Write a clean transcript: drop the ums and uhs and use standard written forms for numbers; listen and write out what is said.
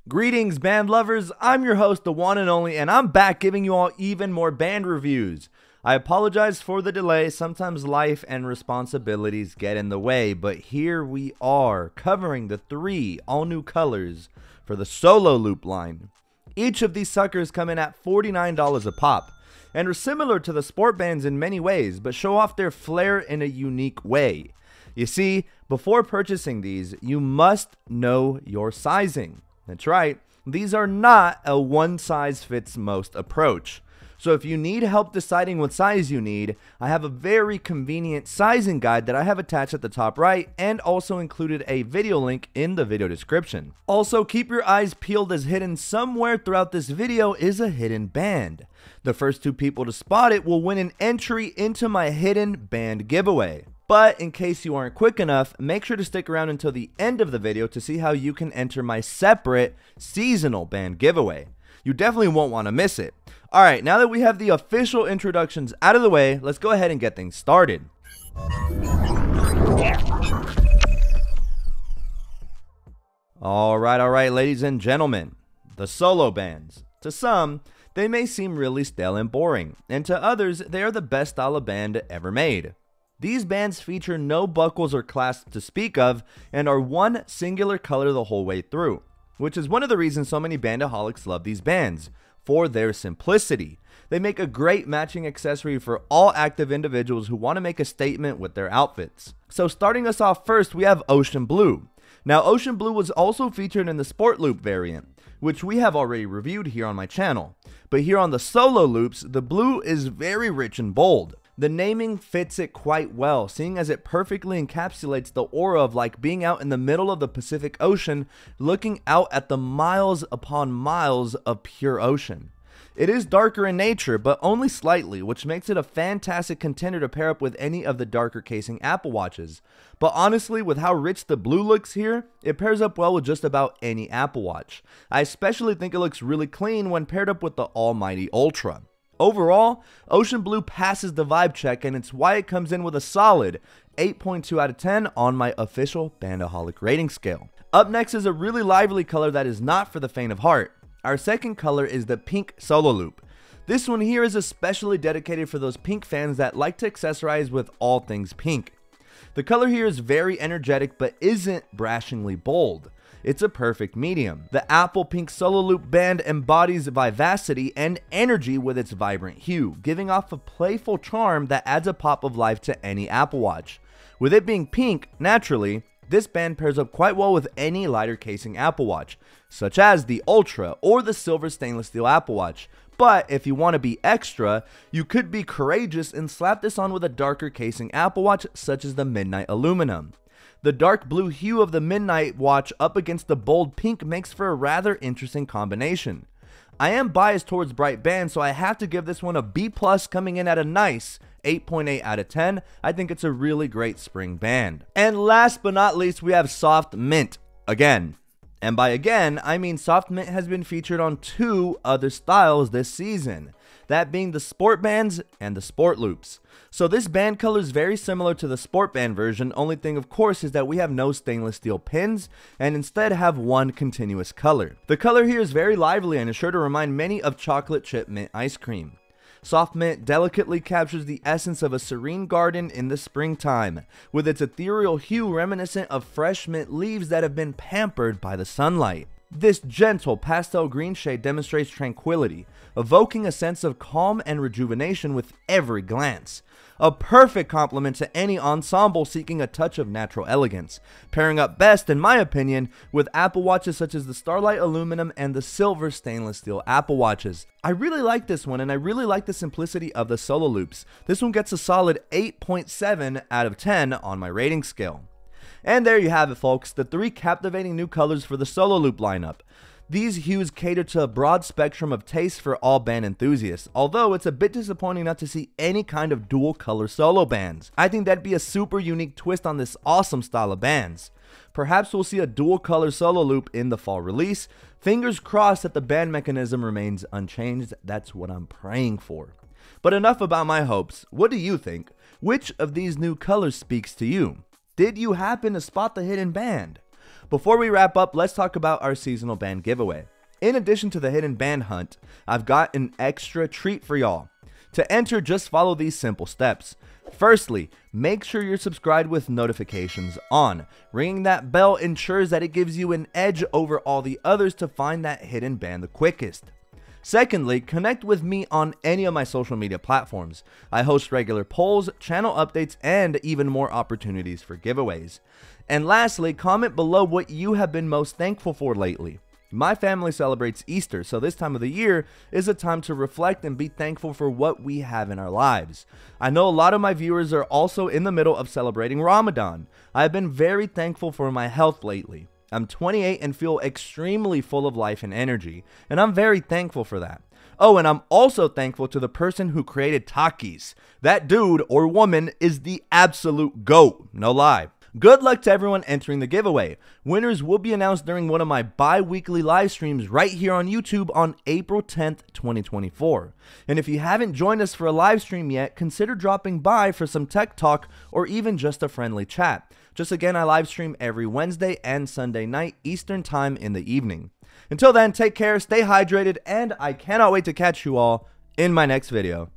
Greetings, band lovers. I'm your host, the one and only, and I'm back giving you all even more band reviews. I apologize for the delay. Sometimes life and responsibilities get in the way, but here we are covering the 3 all-new colors for the Solo Loop line. Each of these suckers come in at $49 a pop, and are similar to the sport bands in many ways, but show off their flair in a unique way. You see, before purchasing these, you must know your sizing. That's right, these are not a one-size-fits-most approach. So if you need help deciding what size you need, I have a very convenient sizing guide that I have attached at the top right, and also included a video link in the video description. Also, keep your eyes peeled, as hidden somewhere throughout this video is a hidden band. The first 2 people to spot it will win an entry into my hidden band giveaway. But in case you aren't quick enough, make sure to stick around until the end of the video to see how you can enter my separate seasonal band giveaway. You definitely won't want to miss it. Alright, now that we have the official introductions out of the way, let's go ahead and get things started. Alright, ladies and gentlemen, the solo bands. To some, they may seem really stale and boring, and to others, they are the best style of band ever made. These bands feature no buckles or clasps to speak of, and are one singular color the whole way through, which is one of the reasons so many bandaholics love these bands, for their simplicity. They make a great matching accessory for all active individuals who want to make a statement with their outfits. So starting us off first, we have Ocean Blue. Now Ocean Blue was also featured in the Sport Loop variant, which we have already reviewed here on my channel. But here on the Solo Loops, the blue is very rich and bold. The naming fits it quite well, seeing as it perfectly encapsulates the aura of like being out in the middle of the Pacific Ocean, looking out at the miles upon miles of pure ocean. It is darker in nature, but only slightly, which makes it a fantastic contender to pair up with any of the darker casing Apple Watches. But honestly, with how rich the blue looks here, it pairs up well with just about any Apple Watch. I especially think it looks really clean when paired up with the almighty Ultra. Overall, Ocean Blue passes the vibe check, and it's why it comes in with a solid 8.2 out of 10 on my official Bandaholic rating scale. Up next is a really lively color that is not for the faint of heart. Our second color is the pink Solo Loop. This one here is especially dedicated for those pink fans that like to accessorize with all things pink. The color here is very energetic but isn't brashingly bold. It's a perfect medium. The apple pink Solo Loop band embodies vivacity and energy with its vibrant hue, giving off a playful charm that adds a pop of life to any Apple Watch. With it being pink, naturally, this band pairs up quite well with any lighter casing Apple Watch, such as the Ultra or the silver stainless steel Apple Watch. But if you want to be extra, you could be courageous and slap this on with a darker casing Apple Watch, such as the Midnight Aluminum. The dark blue hue of the Midnight Watch up against the bold pink makes for a rather interesting combination. I am biased towards bright bands, so I have to give this one a B+, coming in at a nice 8.8 out of 10. I think it's a really great spring band. And last but not least, we have Soft Mint again. And by again, I mean Soft Mint has been featured on 2 other styles this season, that being the Sport Bands and the Sport Loops. So this band color is very similar to the Sport Band version, only thing of course is that we have no stainless steel pins and instead have one continuous color. The color here is very lively and is sure to remind many of chocolate chip mint ice cream. Soft Mint delicately captures the essence of a serene garden in the springtime, with its ethereal hue reminiscent of fresh mint leaves that have been pampered by the sunlight. This gentle pastel green shade demonstrates tranquility, evoking a sense of calm and rejuvenation with every glance. A perfect complement to any ensemble seeking a touch of natural elegance, pairing up best, in my opinion, with Apple Watches such as the Starlight Aluminum and the silver stainless steel Apple Watches. I really like this one, and I really like the simplicity of the Solo Loops. This one gets a solid 8.7 out of 10 on my rating scale. And there you have it, folks, the 3 captivating new colors for the Solo Loop lineup. These hues cater to a broad spectrum of taste for all band enthusiasts, although it's a bit disappointing not to see any kind of dual color solo bands. I think that'd be a super unique twist on this awesome style of bands. Perhaps we'll see a dual color Solo Loop in the fall release. Fingers crossed that the band mechanism remains unchanged. That's what I'm praying for. But enough about my hopes. What do you think? Which of these new colors speaks to you? Did you happen to spot the hidden band? Before we wrap up, let's talk about our seasonal band giveaway. In addition to the hidden band hunt, I've got an extra treat for y'all. To enter, just follow these simple steps. Firstly, make sure you're subscribed with notifications on. Ringing that bell ensures that it gives you an edge over all the others to find that hidden band the quickest. Secondly, connect with me on any of my social media platforms. I host regular polls, channel updates, and even more opportunities for giveaways. And lastly, comment below what you have been most thankful for lately. My family celebrates Easter, so this time of the year is a time to reflect and be thankful for what we have in our lives. I know a lot of my viewers are also in the middle of celebrating Ramadan. I have been very thankful for my health lately. I'm 28 and feel extremely full of life and energy, and I'm very thankful for that. Oh, and I'm also thankful to the person who created Takis. That dude or woman is the absolute GOAT, no lie. Good luck to everyone entering the giveaway. Winners will be announced during one of my bi-weekly live streams right here on YouTube on April 10th, 2024. And if you haven't joined us for a live stream yet, consider dropping by for some tech talk or even just a friendly chat. Just again, I live stream every Wednesday and Sunday night Eastern time in the evening. Until then, take care, stay hydrated, and I cannot wait to catch you all in my next video.